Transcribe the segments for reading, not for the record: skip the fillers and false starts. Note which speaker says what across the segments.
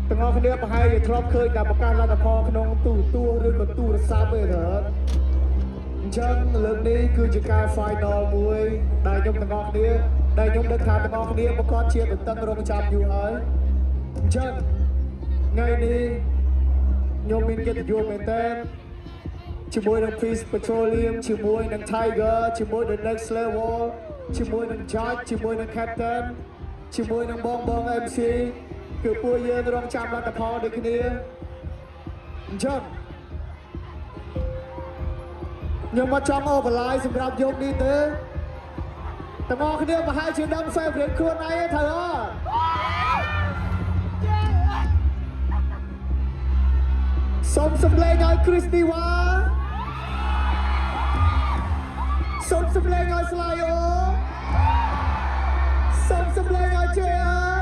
Speaker 1: ទាំងអស់គ្នាប្រហែលជាធ្លាប់ឃើញតែប្រកាសលទ្ធផលក្នុងទូឬក៏ទូរស័ព្ទទេទៅអញ្ចឹងលើកនេះគឺជាការ final មួយដែលខ្ញុំទាំងអស់គ្នាដែលខ្ញុំដឹងថាទាំងអស់គ្នាប្រកាសជាតឹងរង់ចាំយូរហើយអញ្ចឹងថ្ងៃនេះខ្ញុំមានកិត្តិយសមែនតើជាមួយនឹង Peace Petroleum ជាមួយនឹង Tiger ជាមួយនឹង Next Level ជាមួយនឹង Judge ជាមួយនឹង Captain ជាមួយនឹងបង MC គឺពួកយើងរងចាំលទ្ធផលដូចគ្នាអញ្ចឹងខ្ញុំមកចង់អូបឡាយសម្រាប់យប់នេះទេទាំងអស់គ្នាប្រហែលជាដឹង favorite ខ្លួនឯងទេត្រូវអត់សូមសម្លេងឲ្យ Christy Wa សូមសម្លេងឲ្យ Slyo សូមសម្លេងឲ្យ JR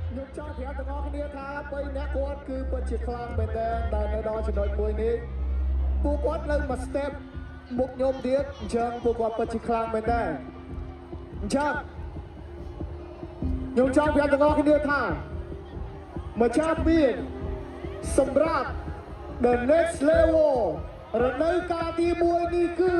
Speaker 1: ខ្ញុំចង់ប្រាប់ទាំងអស់គ្នាថា3អ្នកគាត់គឺពិតជាខ្លាំងមែនទែនដែលនៅដល់ចំណុចមួយនេះពួកគាត់នៅមួយ step មុខខ្ញុំទៀតអញ្ចឹងពួកគាត់ពិតជាខ្លាំងមែនទែនអញ្ចឹងខ្ញុំចង់ប្រាប់ទាំងអស់គ្នាថាម្ចាស់មានសម្រាប់ The Next Level រដូវកាលទី1នេះគឺ